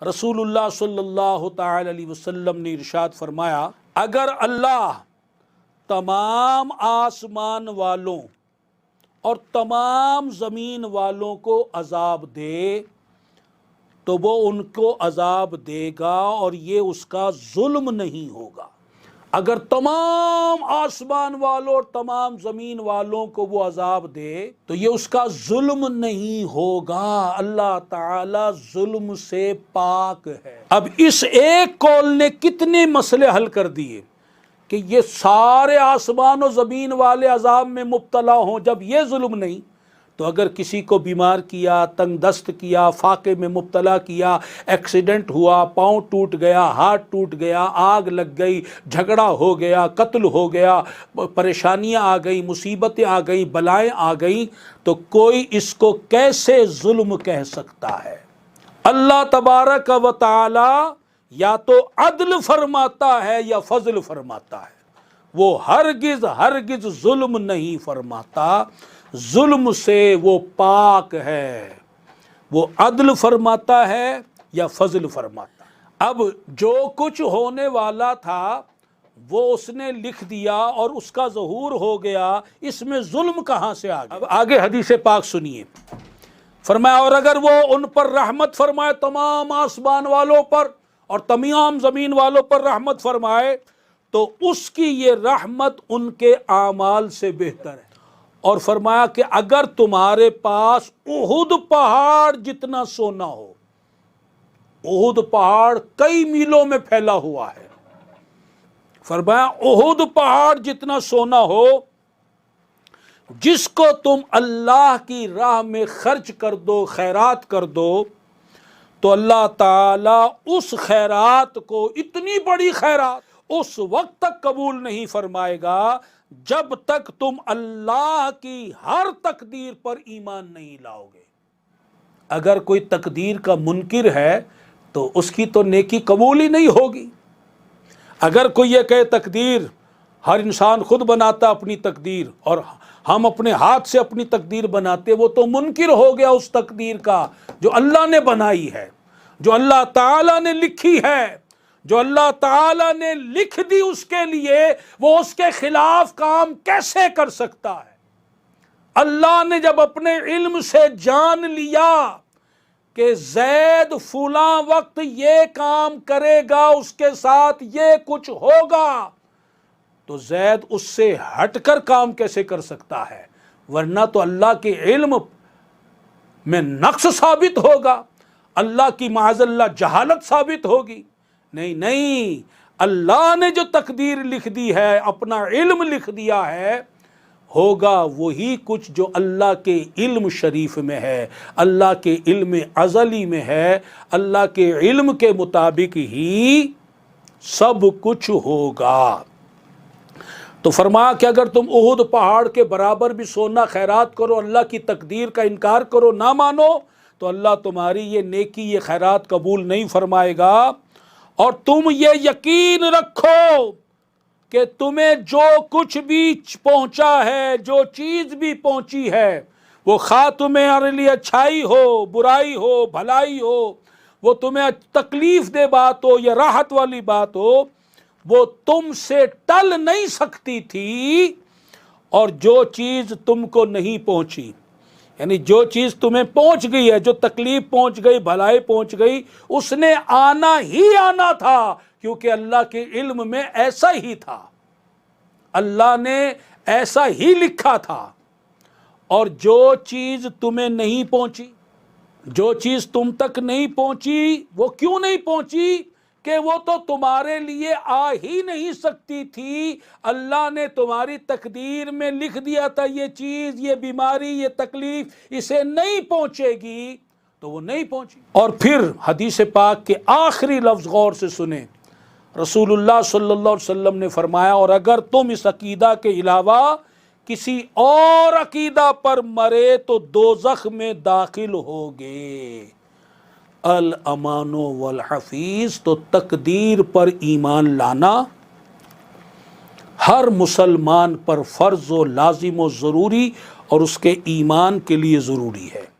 رسول اللہ صلی اللہ تعالی علیہ وسلم نے ارشاد فرمایا، اگر اللہ تمام آسمان والوں اور تمام زمین والوں کو عذاب دے تو وہ ان کو عذاب دے گا اور یہ اس کا ظلم نہیں ہوگا۔ اگر تمام آسمان والوں اور تمام زمین والوں کو وہ عذاب دے تو یہ اس کا ظلم نہیں ہوگا۔ اللہ تعالی ظلم سے پاک ہے۔ اب اس ایک قول نے کتنے مسئلے حل کر دیے کہ یہ سارے آسمان و زمین والے عذاب میں مبتلا ہوں جب یہ ظلم نہیں، تو اگر کسی کو بیمار کیا، تنگ دست کیا، فاقے میں مبتلا کیا، ایکسیڈنٹ ہوا، پاؤں ٹوٹ گیا، ہاتھ ٹوٹ گیا، آگ لگ گئی، جھگڑا ہو گیا، قتل ہو گیا، پریشانیاں آ گئی، مصیبتیں آ گئی، بلائیں آ گئیں، تو کوئی اس کو کیسے ظلم کہہ سکتا ہے؟ اللہ تبارک و تعالی یا تو عدل فرماتا ہے یا فضل فرماتا ہے، وہ ہرگز ظلم نہیں فرماتا، ظلم سے وہ پاک ہے، وہ عدل فرماتا ہے یا فضل فرماتا ہے۔ اب جو کچھ ہونے والا تھا وہ اس نے لکھ دیا اور اس کا ظہور ہو گیا، اس میں ظلم کہاں سے آ گیا؟ اب آگے حدیث پاک سنیے، فرمایا اور اگر وہ ان پر رحمت فرمائے، تمام آسمان والوں پر اور تمام زمین والوں پر رحمت فرمائے، تو اس کی یہ رحمت ان کے اعمال سے بہتر ہے۔ اور فرمایا کہ اگر تمہارے پاس احد پہاڑ جتنا سونا ہو، احد پہاڑ کئی میلوں میں پھیلا ہوا ہے، فرمایا احد پہاڑ جتنا سونا ہو، جس کو تم اللہ کی راہ میں خرچ کر دو، خیرات کر دو، تو اللہ تعالیٰ اس خیرات کو، اتنی بڑی خیرات، اس وقت تک قبول نہیں فرمائے گا جب تک تم اللہ کی ہر تقدیر پر ایمان نہیں لاؤ گے۔ اگر کوئی تقدیر کا منکر ہے تو اس کی تو نیکی قبول ہی نہیں ہوگی۔ اگر کوئی یہ کہے تقدیر ہر انسان خود بناتا اپنی تقدیر اور ہم اپنے ہاتھ سے اپنی تقدیر بناتے، وہ تو منکر ہو گیا اس تقدیر کا جو اللہ نے بنائی ہے، جو اللہ تعالیٰ نے لکھی ہے، جو اللہ تعالیٰ نے لکھ دی اس کے لیے، وہ اس کے خلاف کام کیسے کر سکتا ہے؟ اللہ نے جب اپنے علم سے جان لیا کہ زید فلاں وقت یہ کام کرے گا، اس کے ساتھ یہ کچھ ہوگا، تو زید اس سے ہٹ کر کام کیسے کر سکتا ہے؟ ورنہ تو اللہ کے علم میں نقص ثابت ہوگا، اللہ کی معاذ اللہ جہالت ثابت ہوگی۔ نہیں، اللہ نے جو تقدیر لکھ دی ہے، اپنا علم لکھ دیا ہے، ہوگا وہی کچھ جو اللہ کے علم شریف میں ہے، اللہ کے علم ازلی میں ہے، اللہ کے علم کے مطابق ہی سب کچھ ہوگا۔ تو فرمایا کہ اگر تم احد پہاڑ کے برابر بھی سونا خیرات کرو، اللہ کی تقدیر کا انکار کرو، نہ مانو، تو اللہ تمہاری یہ نیکی، یہ خیرات قبول نہیں فرمائے گا۔ اور تم یہ یقین رکھو کہ تمہیں جو کچھ بھی پہنچا ہے، جو چیز بھی پہنچی ہے، وہ خواہ تمہارے لیے اچھائی ہو، برائی ہو، بھلائی ہو، وہ تمہیں تکلیف دہ بات ہو یا راحت والی بات ہو، وہ تم سے ٹل نہیں سکتی تھی۔ اور جو چیز تم کو نہیں پہنچی، یعنی جو چیز تمہیں پہنچ گئی ہے، جو تکلیف پہنچ گئی، بھلائی پہنچ گئی، اس نے آنا ہی آنا تھا، کیونکہ اللہ کے علم میں ایسا ہی تھا، اللہ نے ایسا ہی لکھا تھا۔ اور جو چیز تمہیں نہیں پہنچی، جو چیز تم تک نہیں پہنچی، وہ کیوں نہیں پہنچی؟ کہ وہ تو تمہارے لیے آ ہی نہیں سکتی تھی، اللہ نے تمہاری تقدیر میں لکھ دیا تھا یہ چیز، یہ بیماری، یہ تکلیف اسے نہیں پہنچے گی، تو وہ نہیں پہنچی۔ اور پھر حدیث پاک کے آخری لفظ غور سے سنیں، رسول اللہ صلی اللہ علیہ وسلم نے فرمایا اور اگر تم اس عقیدہ کے علاوہ کسی اور عقیدہ پر مرے تو دوزخ میں داخل ہوگے۔ الامان والحفیظ، تو تقدیر پر ایمان لانا ہر مسلمان پر فرض و لازم و ضروری اور اس کے ایمان کے لیے ضروری ہے۔